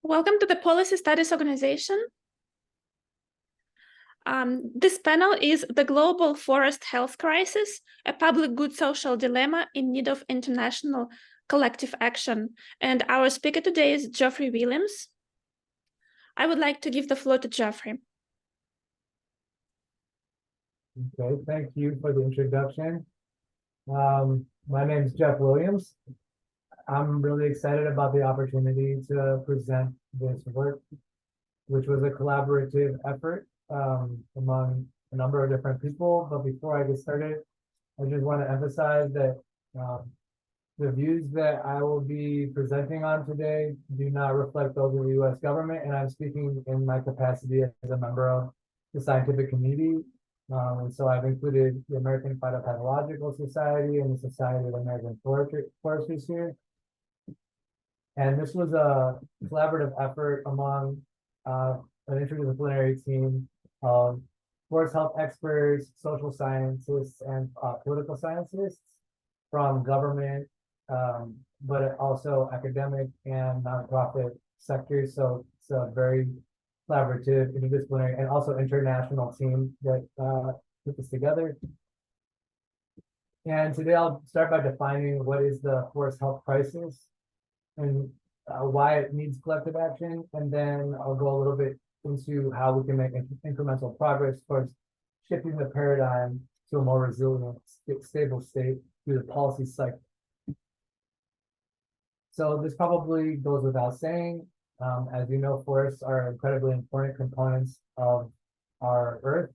Welcome to the Policy Studies Organization. This panel is The Global Forest Health Crisis, a Public Good Social Dilemma in Need of International Collective Action. And our speaker today is Geoffrey Williams. I would like to give the floor to Geoffrey. Okay, thank you for the introduction. My name is Jeff Williams. I'm really excited about the opportunity to present this work, which was a collaborative effort among a number of different people. But before I get started, I just want to emphasize that the views that I will be presenting on today do not reflect those of the U.S. government, and I'm speaking in my capacity as a member of the scientific community. And so I've included the American Phytopathological Society and the Society of American Foresters here. And this was a collaborative effort among an interdisciplinary team of forest health experts, social scientists, and political scientists from government, but also academic and nonprofit sectors. So it's a very collaborative, interdisciplinary, and also international team that put this together. And today I'll start by defining what is the forest health crisis and why it needs collective action. And then I'll go a little bit into how we can make incremental progress towards shifting the paradigm to a more resilient, stable state through the policy cycle. So this probably goes without saying. As you know, forests are incredibly important components of our Earth.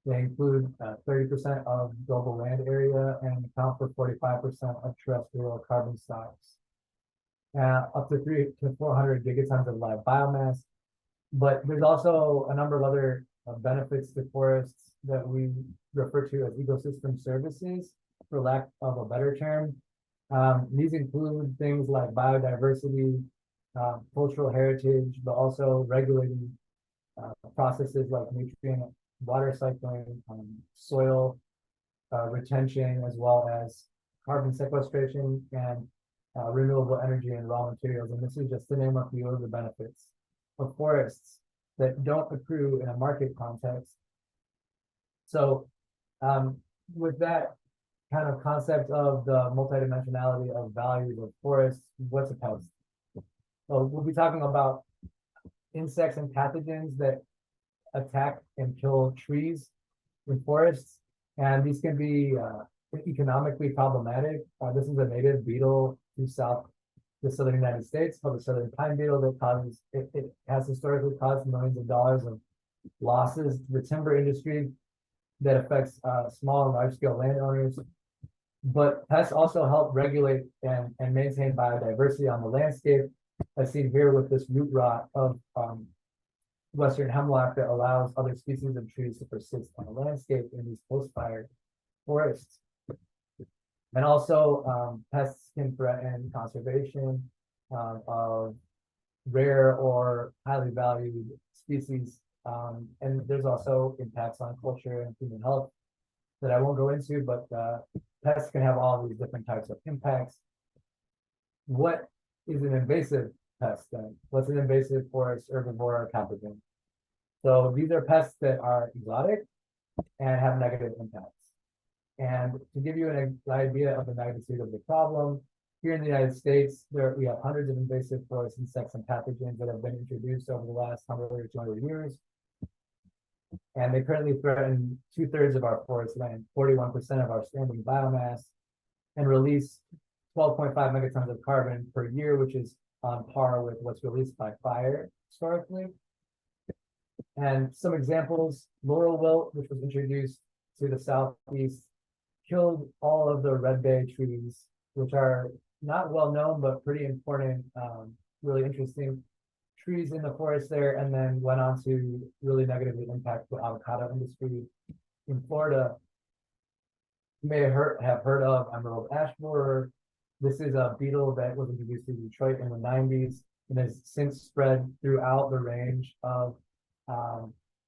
They include 30% of global land area and account for 45% of terrestrial carbon stocks. Up to 300 to 400 gigatons of live biomass. But there's also a number of other benefits to forests that we refer to as ecosystem services, for lack of a better term. These include things like biodiversity, cultural heritage, but also regulating processes like nutrient water cycling, soil retention, as well as carbon sequestration and renewable energy and raw materials. And this is just to name a few of the benefits of forests that don't accrue in a market context. So with that kind of concept of the multidimensionality of values of forests, what's a pest? So we'll be talking about insects and pathogens that attack and kill trees in forests. And these can be economically problematic. This is a native beetle to the southern United States called the southern pine beetle that causes, it has historically caused millions of dollars of losses to the timber industry that affects small and large scale landowners. But pests also help regulate and maintain biodiversity on the landscape, as seen here with this root rot of Western hemlock that allows other species of trees to persist on the landscape in these post-fire forests. And also pests can threaten conservation of rare or highly valued species. And there's also impacts on culture and human health that I won't go into, but pests can have all these different types of impacts. What is an invasive pest then? What's an invasive forest herbivore or pathogen? So these are pests that are exotic and have negative impacts. And to give you an idea of the magnitude of the problem, here in the United States, we have hundreds of invasive forest insects and pathogens that have been introduced over the last 100 or 200 years. And they currently threaten 2/3 of our forest land, 41% of our standing biomass, and release 12.5 megatons of carbon per year, which is on par with what's released by fire historically. And some examples: laurel wilt, which was introduced to the southeast, killed all of the red bay trees, which are not well known, but pretty important, really interesting trees in the forest there, and then went on to really negatively impact the avocado industry in Florida. You may have heard of emerald ash borer. This is a beetle that was introduced to Detroit in the 90s and has since spread throughout the range of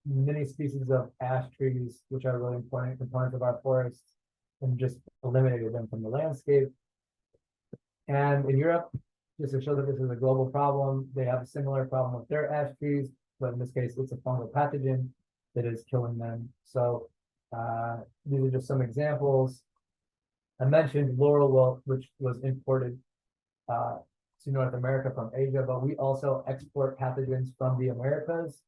many species of ash trees, which are really important components of our forests, and just eliminated them from the landscape. And in Europe, just to show that this is a global problem. They have a similar problem with their ash trees, but in this case, it's a fungal pathogen that is killing them. So these are just some examples. I mentioned laurel wilt, which was imported to North America from Asia, but we also export pathogens from the Americas.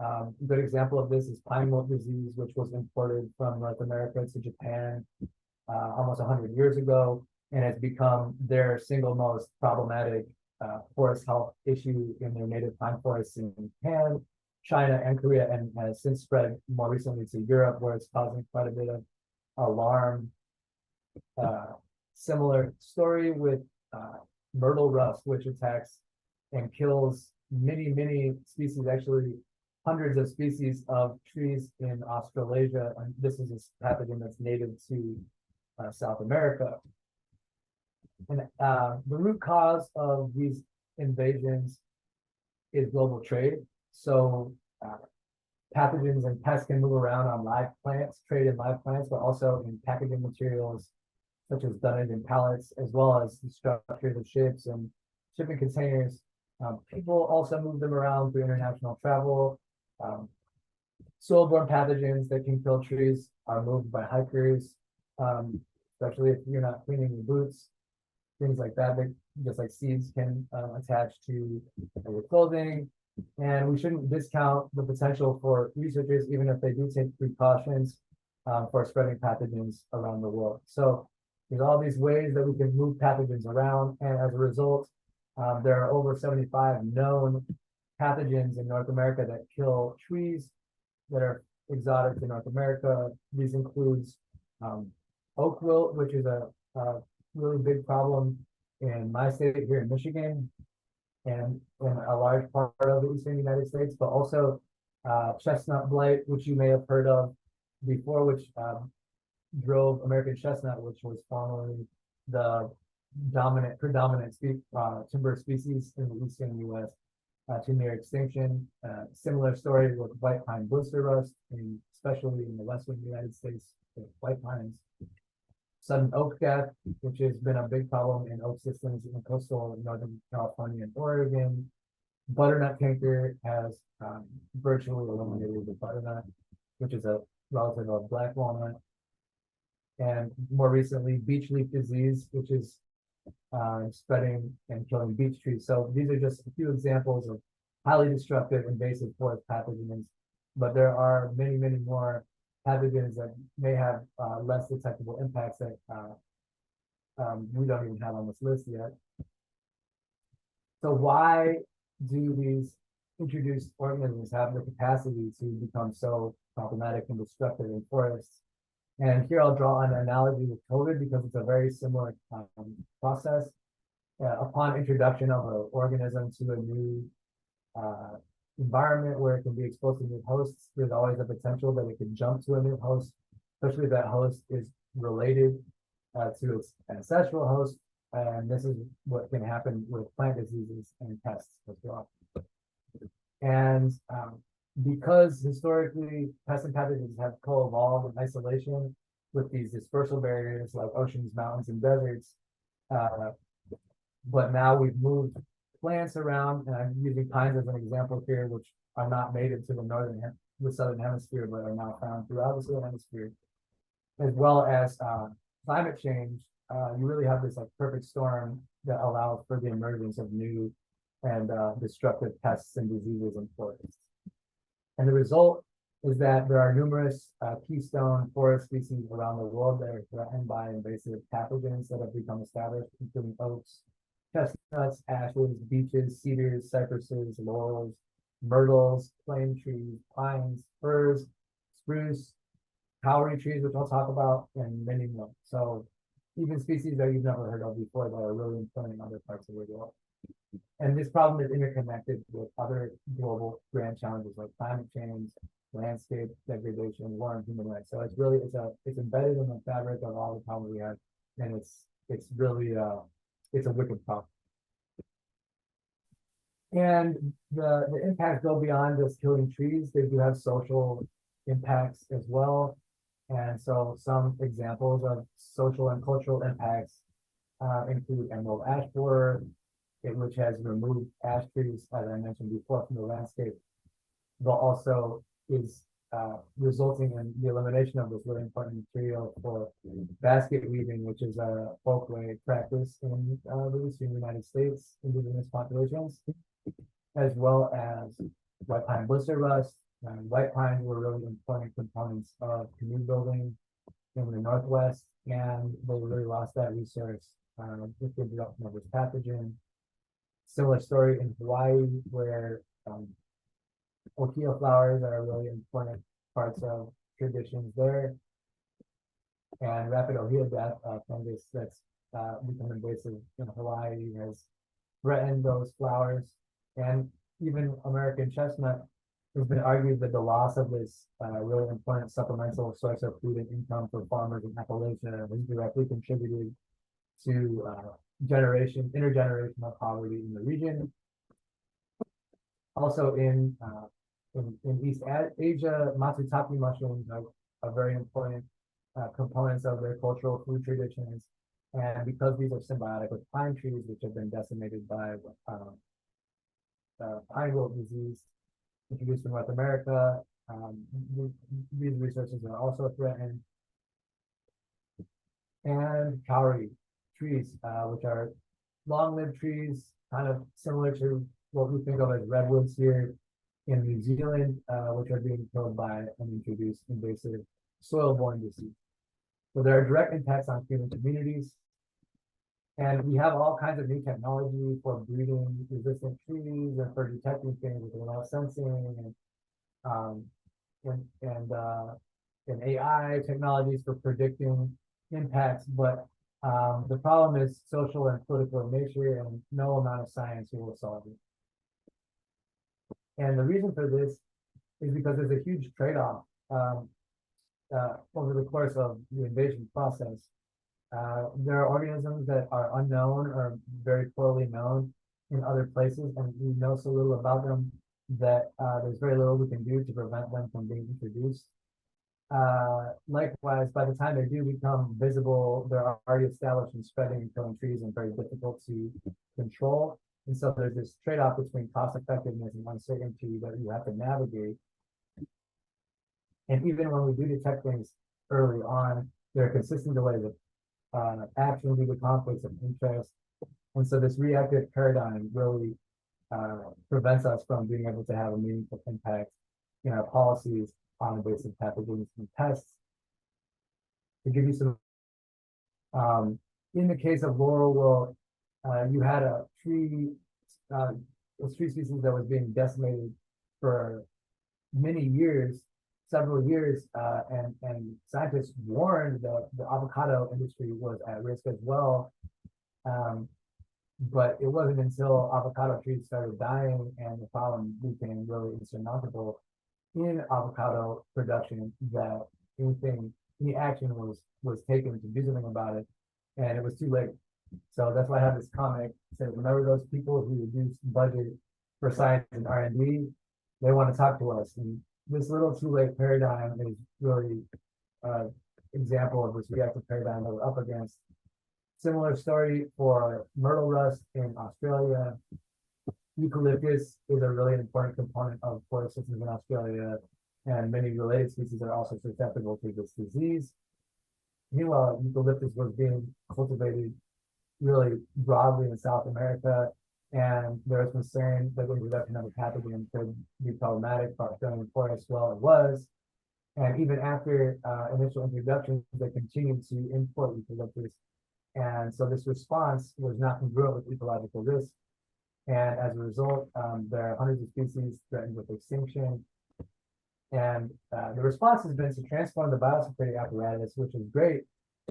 A good example of this is pine wilt disease, which was imported from North America to Japan almost 100 years ago, and has become their single most problematic forest health issue in their native pine forests in Japan, China, and Korea, and has since spread more recently to Europe, where it's causing quite a bit of alarm. Similar story with myrtle rust, which attacks and kills many species, actually hundreds of species of trees in Australasia. And this is a pathogen that's native to South America. And the root cause of these invasions is global trade. So pathogens and pests can move around on live plants, trade in live plants, but also in packaging materials, such as dunnage and pallets, as well as the structures of ships and shipping containers. People also move them around through international travel. Soil-borne pathogens that can kill trees are moved by hikers, especially if you're not cleaning your boots, things like that. Just like seeds can attach to your clothing. And we shouldn't discount the potential for researchers, even if they do take precautions for spreading pathogens around the world. So there's all these ways that we can move pathogens around, and as a result, there are over 75 known pathogens in North America that kill trees that are exotic to North America. These includes oak wilt, which is a really big problem in my state here in Michigan, and in a large part of the eastern United States, but also chestnut blight, which you may have heard of before, which drove American chestnut, which was formerly the predominant timber species in the eastern U.S. To near extinction. Similar story with white pine blister rust, especially in the western United States with white pines. Sudden oak death, which has been a big problem in oak systems in coastal Northern California and Oregon. Butternut canker has virtually eliminated the butternut, which is a relative of black walnut. And more recently, beech leaf disease, which is spreading and killing beech trees. So these are just a few examples of highly destructive invasive forest pathogens, but there are many more pathogens that may have less detectable impacts that we don't even have on this list yet. So why do these introduced organisms have the capacity to become so problematic and destructive in forests? And here I'll draw an analogy with COVID because it's a very similar process. Upon introduction of an organism to a new environment where it can be exposed to new hosts, there's always a potential that it could jump to a new host, especially if that host is related to its ancestral host. And this is what can happen with plant diseases and pests as well. And because historically pests and pathogens have co-evolved in isolation with these dispersal barriers like oceans, mountains, and deserts, but now we've moved plants around, and I'm using pines as an example here, which are not native to the southern hemisphere, but are now found throughout the southern hemisphere, as well as climate change. You really have this like perfect storm that allows for the emergence of new and destructive pests and diseases in forests. And the result is that there are numerous keystone forest species around the world that are threatened by invasive pathogens that have become established, including oaks, chestnuts, ashes, beeches, cedars, cypresses, laurels, myrtles, plane trees, pines, firs, spruce, kauri trees, which I'll talk about, and many more. So even species that you've never heard of before that are really important in other parts of the world. And this problem is interconnected with other global grand challenges like climate change, landscape degradation, war, and human rights. So it's really it's embedded in the fabric of all the problems we have, and it's really it's a wicked problem. And the impacts go beyond just killing trees. They do have social impacts as well. And so some examples of social and cultural impacts include emerald ash borer, which has removed ash trees, as I mentioned before, from the landscape, but also is resulting in the elimination of this really important material for basket weaving, which is a folkways practice in the eastern United States, indigenous populations, as well as white pine blister rust. White pines were really important components of canoe building in the Northwest, and they really lost that resource with the introduction of this pathogen. Similar story in Hawaii, where Okio flowers are really important parts of traditions there. And rapid ohia death, fungus that's become invasive in Hawaii, has threatened those flowers. And even American chestnut, has been argued that the loss of this really important supplemental source of food and income for farmers in Appalachia has directly contributed to intergenerational poverty in the region. Also in East Asia, matsutake mushrooms are very important components of their cultural food traditions. And because these are symbiotic with pine trees, which have been decimated by pine wilt disease introduced in North America, these resources are also threatened. And kauri trees, which are long-lived trees, kind of similar to what we think of as redwoods here in New Zealand, which are being killed by an introduced invasive soil-borne disease. So there are direct impacts on human communities. And we have all kinds of new technology for breeding resistant trees and for detecting things with remote sensing and AI technologies for predicting impacts. But the problem is social and political in nature, and no amount of science will solve it. And the reason for this is because there's a huge trade-off over the course of the invasion process. There are organisms that are unknown or very poorly known in other places, and we know so little about them that there's very little we can do to prevent them from being introduced. Likewise, by the time they do become visible, they're already established and spreading and killing trees and very difficult to control. And so there's this trade-off between cost effectiveness and uncertainty that you have to navigate. And even when we do detect things early on, there are consistent delays of action due to conflicts of interest. And so this reactive paradigm really prevents us from being able to have a meaningful impact in our policies on invasive pathogens and pests. To give you some, in the case of laurel wilt, you had a tree species that was being decimated for many years, several years, and scientists warned that the avocado industry was at risk as well. But it wasn't until avocado trees started dying and the problem became really insurmountable in avocado production that any action was taken to do something about it, and it was too late. So that's why I have this comic that says, remember those people who reduced budget for science and R&D, they want to talk to us. And this little too late paradigm is really an example of this reactive paradigm that we're up against. Similar story for myrtle rust in Australia. Eucalyptus is a really important component of forest systems in Australia, and many related species are also susceptible to this disease. Meanwhile, eucalyptus was being cultivated really broadly in South America, and there was concern that the introduction of a pathogen could be problematic for Australian forests. Well, it was. And even after initial introductions, they continued to import eucalyptus. And so this response was not congruent with ecological risk. And as a result, there are hundreds of species threatened with extinction. And the response has been to transform the biosecurity apparatus, which is great.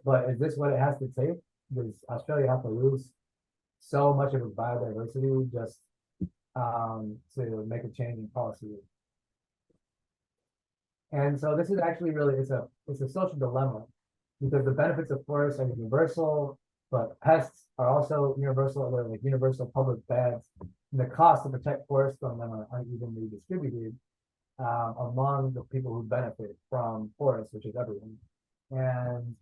But is this what it has to take? Does Australia have to lose so much of its biodiversity just to make a change in policy? And so this is actually really, it's a social dilemma, because the benefits of forests are universal, but pests are also universal. They're like universal public bads. And the cost to protect forests from them are unevenly distributed among the people who benefit from forests, which is everyone. And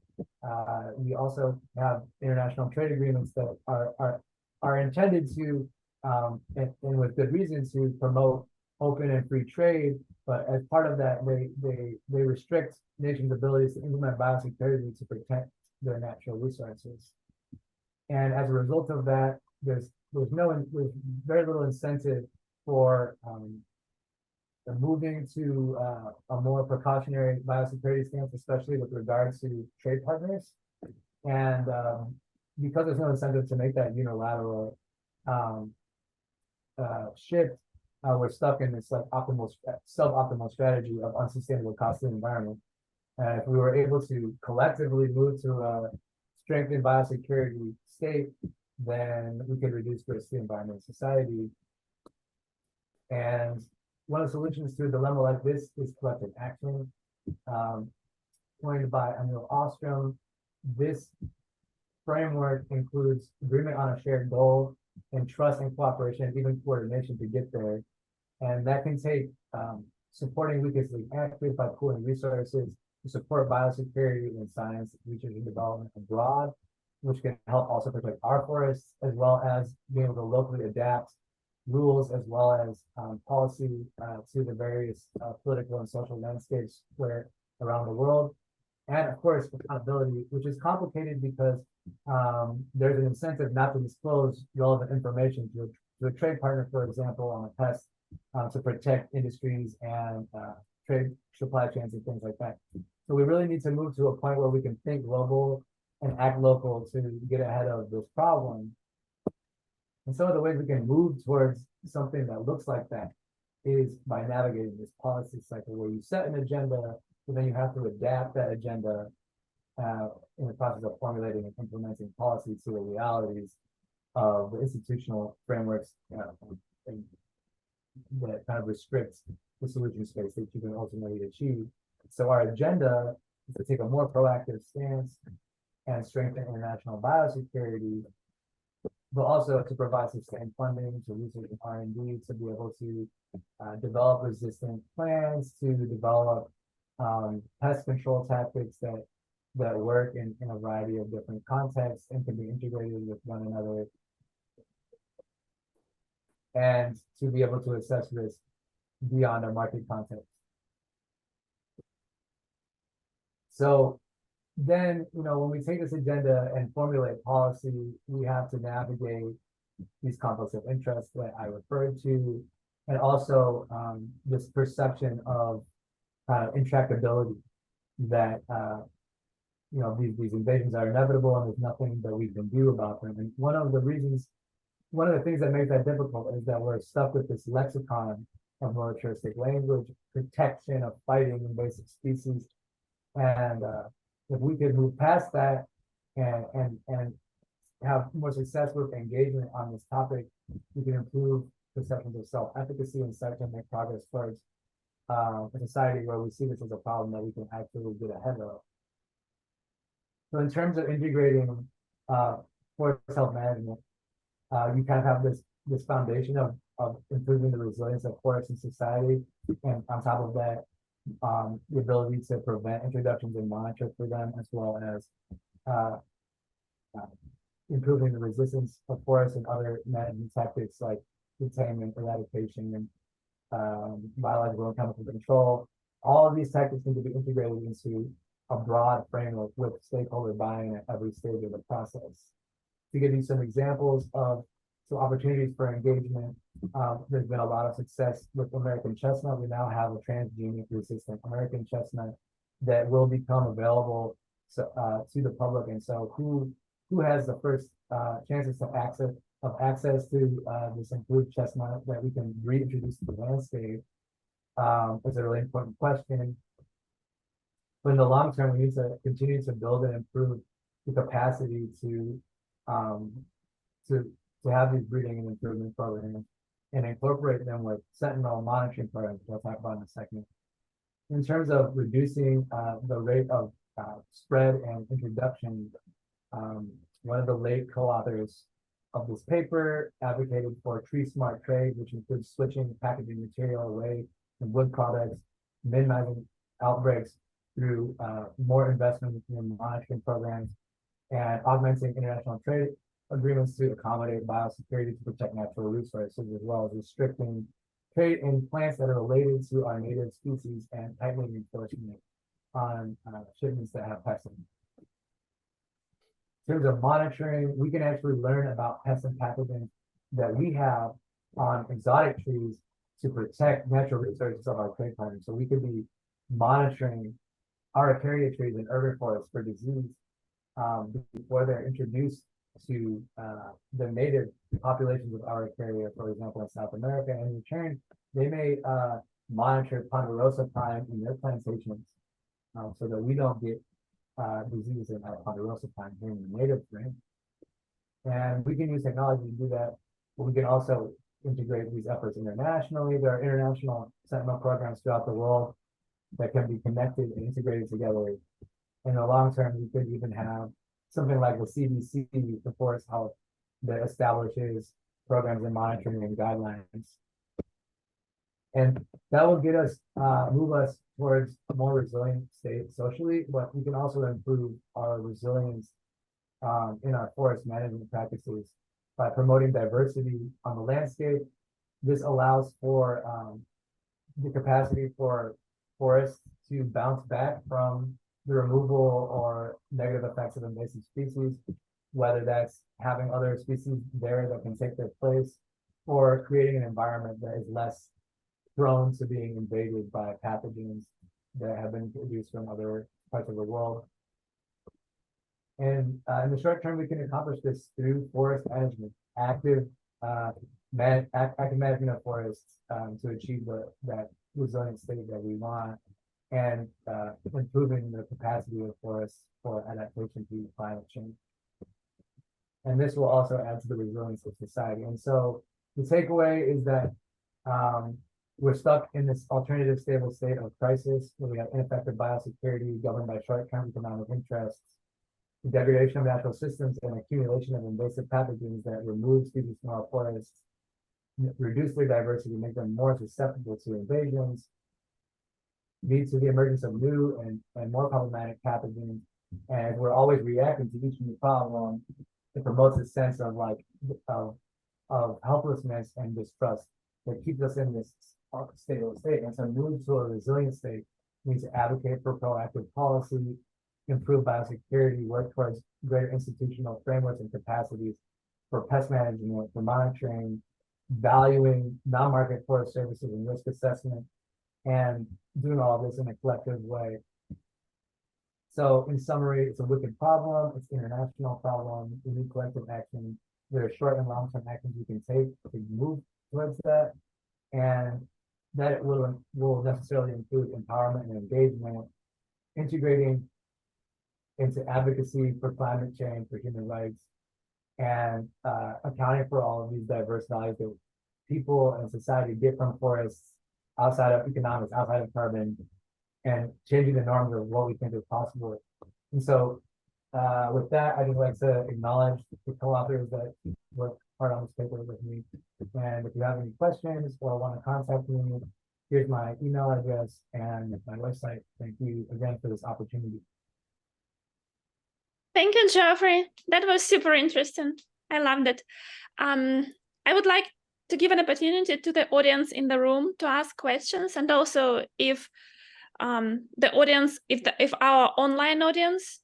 we also have international trade agreements that are intended to, and with good reason, to promote open and free trade, but as part of that, they restrict nations' abilities to implement biosecurity to protect their natural resources. And as a result of that, there's very little incentive for moving to a more precautionary biosecurity stance, especially with regards to trade partners. And because there's no incentive to make that unilateral shift, we're stuck in this like suboptimal strategy of unsustainable cost to the environment. And if we were able to collectively move to a strengthened biosecurity state, then we could reduce risk to the environment and society. And one of the solutions to a dilemma like this is collective action. Coined by Emil Ostrom, this framework includes agreement on a shared goal and trust and cooperation, even coordination to get there. And that can take supporting weakest link actors by pooling resources to support biosecurity and science, research and development abroad, which can help also protect our forests, as well as being able to locally adapt rules as well as policy to the various political and social landscapes where around the world. And of course, accountability, which is complicated because there's an incentive not to disclose relevant information to a trade partner, for example, on a test to protect industries and trade supply chains and things like that. So we really need to move to a point where we can think global and act local to get ahead of this problem. And some of the ways we can move towards something that looks like that is by navigating this policy cycle where you set an agenda, but then you have to adapt that agenda in the process of formulating and implementing policy to the realities of the institutional frameworks that kind of restricts the solution space that you can ultimately achieve. So our agenda is to take a more proactive stance and strengthen international biosecurity, but also to provide sustained funding to research and R&D to be able to develop resistant plants, to develop pest control tactics that work in a variety of different contexts and can be integrated with one another, and to be able to assess risk beyond a market context. So then, when we take this agenda and formulate policy, we have to navigate these conflicts of interest that I referred to, and also this perception of intractability that these invasions are inevitable and there's nothing that we can do about them. And one of the things that makes that difficult is that we're stuck with this lexicon of militaristic language, protection of fighting invasive species, and if we could move past that and have more success with engagement on this topic, we can improve perceptions of self-efficacy and start to make progress towards a society where we see this as a problem that we can actually get ahead of. So in terms of integrating forest health management, you kind of have this foundation of improving the resilience of forests in society, and on top of that, the ability to prevent introductions and monitor for them, as well as improving the resistance of forests and other management tactics like containment, eradication, and biological and chemical control. All of these tactics need to be integrated into a broad framework with stakeholder buy-in at every stage of the process. To give you some examples of some opportunities for engagement, there's been a lot of success with American chestnut. We now have a transgenic resistant American chestnut that will become available to the public. And so who has the first chances of access to this improved chestnut that we can reintroduce to the landscape is a really important question. But in the long term, we need to continue to build and improve the capacity to have these breeding and improvement programs and incorporate them with sentinel monitoring programs, which I'll talk about in a second. In terms of reducing the rate of spread and introduction, one of the late co-authors of this paper advocated for tree smart trade, which includes switching packaging material away from wood products, minimizing outbreaks through more investment in monitoring programs, and augmenting international trade agreements to accommodate biosecurity to protect natural resources, as well as restricting trade in plants that are related to our native species and tightening enforcement on shipments that have pests in them. In terms of monitoring, we can actually learn about pests and pathogens that we have on exotic trees to protect natural resources of our trade partners. So we could be monitoring Araucaria trees in urban forests for disease before they're introduced to the native populations of Araucaria, for example, in South America. And in return, they may monitor ponderosa pine in their plantations so that we don't get disease in our ponderosa pine here in the native range. And we can use technology to do that, but we can also integrate these efforts internationally. There are international Sentinel programs throughout the world that can be connected and integrated together. In the long term, we could even have something like the CDC, the Forest Health, that establishes programs and monitoring and guidelines. And that will get us, move us towards a more resilient state socially, but we can also improve our resilience in our forest management practices by promoting diversity on the landscape. This allows for the capacity for forests to bounce back from the removal or negative effects of invasive species, whether that's having other species there that can take their place, or creating an environment that is less prone to being invaded by pathogens that have been introduced from other parts of the world. And in the short term, we can accomplish this through forest management, active management of forests to achieve that resilient state that we want, and improving the capacity of forests for adaptation to climate change. And this will also add to the resilience of society. And so the takeaway is that we're stuck in this alternative stable state of crisis where we have ineffective biosecurity governed by short-term economic interests, the degradation of natural systems, and accumulation of invasive pathogens that remove species from our forests, reduce their diversity, make them more susceptible to invasions, lead to the emergence of new and more problematic pathogens. And we're always reacting to each new problem. It promotes a sense of of helplessness and distrust that keeps us in this stable state. And so move to a resilient state means to advocate for proactive policy, improve biosecurity, work towards greater institutional frameworks and capacities for pest management, for monitoring, valuing non-market forest services and risk assessment, and doing all of this in a collective way. So in summary, it's a wicked problem, it's an international problem, we need collective action. There are short and long-term actions we can take to move towards that, and that it will necessarily include empowerment and engagement, integrating into advocacy for climate change, for human rights, and accounting for all of these diverse values that people and society get from forests outside of economics, outside of carbon, and changing the norms of what we think is possible. And so with that, I'd just like to acknowledge the co-authors that worked hard on this paper with me. And if you have any questions or want to contact me, here's my email address and my website. Thank you again for this opportunity. Thank you, Geoffrey. That was super interesting. I loved it. I would like to give an opportunity to the audience in the room to ask questions, and also if the audience, if our online audience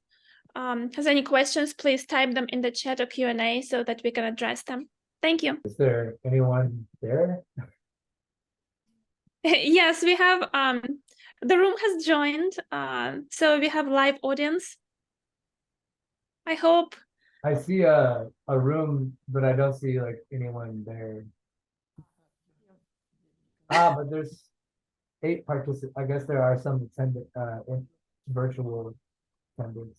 has any questions, please type them in the chat or Q&A so that we can address them. Thank you. Is there anyone there? Yes, we have, the room has joined, so we have live audience. I hope. I see a room, but I don't see like anyone there. But there's 8 participants. I guess there are some attendant virtual attendants.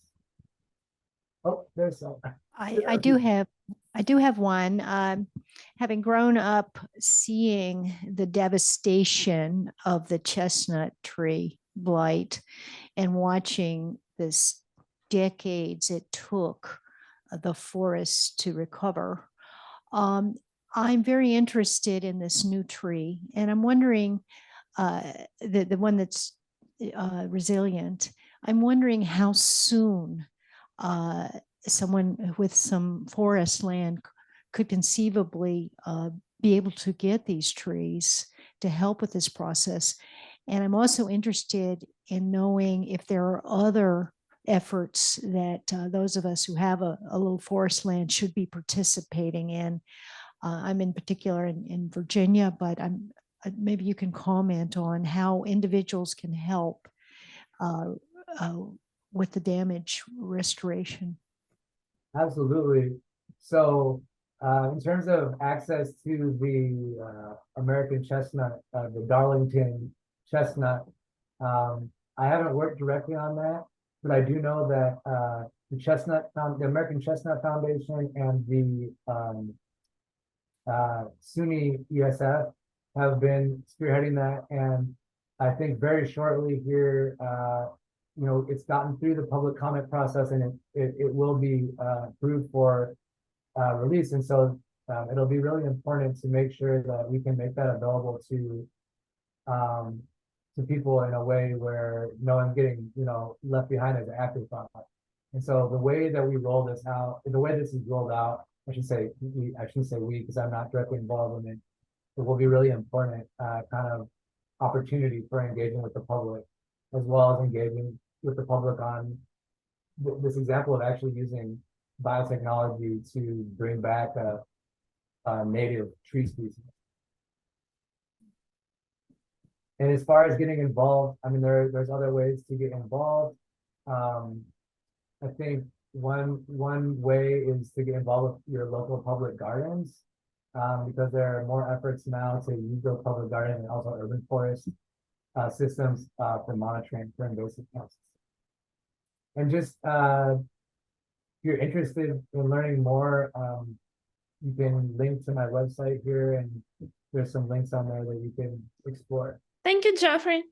Oh, there's some. I do have one. Having grown up seeing the devastation of the chestnut tree blight and watching this decades it took the forests to recover, I'm very interested in this new tree, and I'm wondering, the one that's resilient, I'm wondering how soon someone with some forest land could conceivably be able to get these trees to help with this process. And I'm also interested in knowing if there are other efforts that those of us who have a little forest land should be participating in. I'm in particular in Virginia, but maybe you can comment on how individuals can help with the damage restoration. Absolutely. So, in terms of access to the American chestnut, the Darlington chestnut, I haven't worked directly on that, but I do know that the American Chestnut Foundation and the SUNY ESF have been spearheading that, and I think very shortly here, it's gotten through the public comment process, and it will be approved for release. And so it'll be really important to make sure that we can make that available to people in a way where no one's getting left behind as an afterthought. And so the way that we roll this out, the way this is rolled out, I shouldn't say we because I'm not directly involved in it. It will be really important kind of opportunity for engaging with the public, as well as engaging with the public on this example of actually using biotechnology to bring back a native tree species. And as far as getting involved, I mean, there's other ways to get involved. I think one way is to get involved with your local public gardens, because there are more efforts now to use those public gardens and also urban forest systems for monitoring for invasive pests. And just if you're interested in learning more, you can link to my website here, and there's some links on there that you can explore. Thank you, Geoffrey.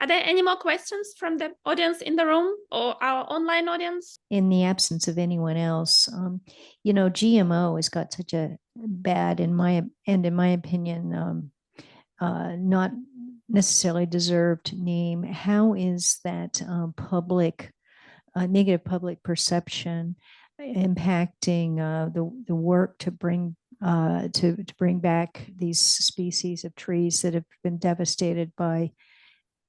Are there any more questions from the audience in the room or our online audience? In the absence of anyone else, GMO has got such a bad, in my opinion, not necessarily deserved name. How is that negative public perception impacting the work to bring back these species of trees that have been devastated by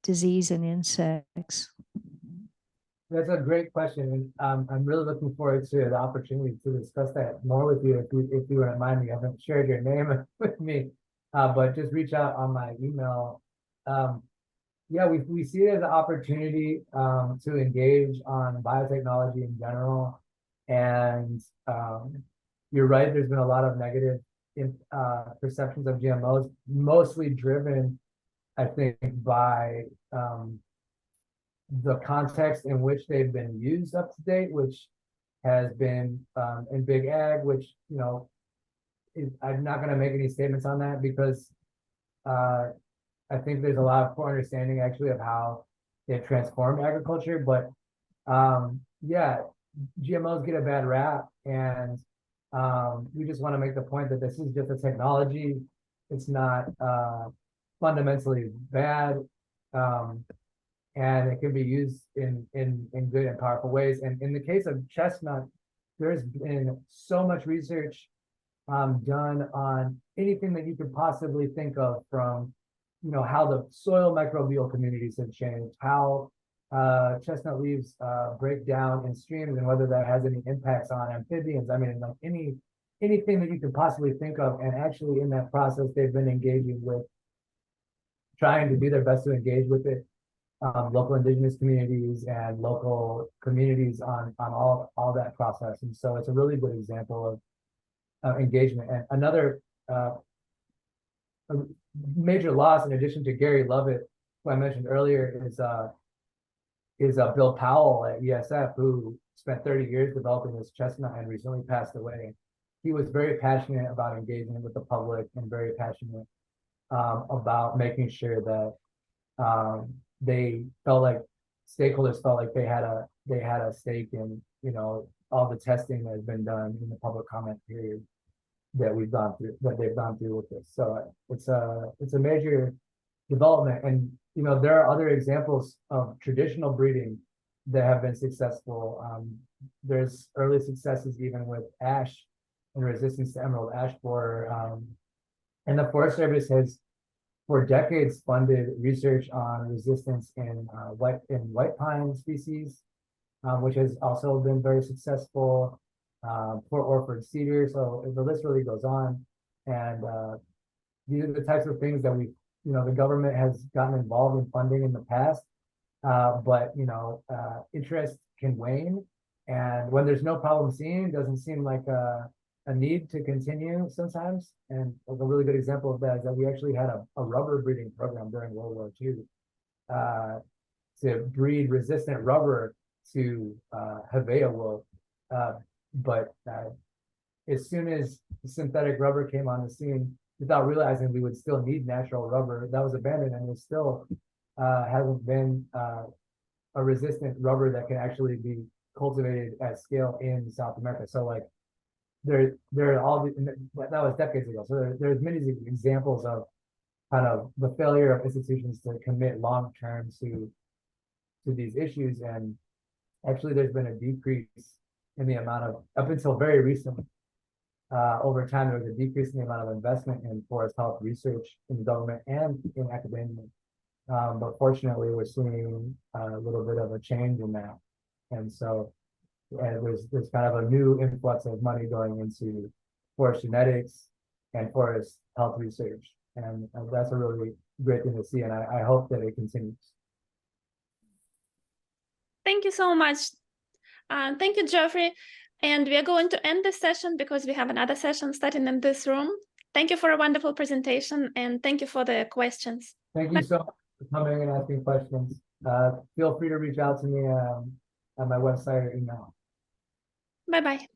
disease and insects? That's a great question, and I'm really looking forward to the opportunity to discuss that more with you. If you wouldn't mind, you haven't shared your name with me, but just reach out on my email. Yeah, we see it as an opportunity to engage on biotechnology in general, and you're right. There's been a lot of negative perceptions of GMOs, mostly driven, I think, by the context in which they've been used up to date, which has been in big ag, which, I'm not going to make any statements on that because I think there's a lot of poor understanding actually of how they've transformed agriculture. But yeah, GMOs get a bad rap, and we just want to make the point that this is just a technology. It's not fundamentally bad, and it can be used in good and powerful ways. And in the case of chestnut, there's been so much research done on anything that you could possibly think of, from how the soil microbial communities have changed, how chestnut leaves break down in streams, and whether that has any impacts on amphibians. I mean, like anything that you could possibly think of. And actually in that process, they've been engaging with, trying to do their best to engage with it, local indigenous communities and local communities on all that process. And so it's a really good example of engagement. And another major loss, in addition to Gary Lovett, who I mentioned earlier, is Bill Powell at ESF, who spent 30 years developing this chestnut and recently passed away. He was very passionate about engaging with the public, and very passionate about making sure that they felt like stakeholders felt like they had a stake in all the testing that has been done in the public comment period that they've gone through with this. So it's a major development. And there are other examples of traditional breeding that have been successful. There's early successes even with ash and resistance to emerald ash borer. And the Forest Service has, for decades, funded research on resistance in white pine species, which has also been very successful. Port Orford cedar. So the list really goes on. And these are the types of things that the government has gotten involved in funding in the past. But interest can wane, and when there's no problem seen, it doesn't seem like a need to continue sometimes. And a really good example of that is that we actually had a rubber breeding program during World War II to breed resistant rubber to Hevea wool. But as soon as synthetic rubber came on the scene, without realizing we would still need natural rubber, that was abandoned, and it still hasn't been a resistant rubber that can actually be cultivated at scale in South America. So like there are all that was decades ago. So there's many examples of kind of the failure of institutions to commit long term to these issues. And actually there's been a decrease in the amount of, up until very recently, over time, there was a decrease in the amount of investment in forest health research in the government and in academia. But fortunately, we're seeing a little bit of a change in that. And so there's kind of a new influx of money going into forest genetics and forest health research. And that's a really great thing to see. And I hope that it continues. Thank you so much. Thank you, Geoffrey. And we are going to end this session because we have another session starting in this room. Thank you for a wonderful presentation, and thank you for the questions. Thank you so much for coming and asking questions. Feel free to reach out to me at my website or email. Bye-bye.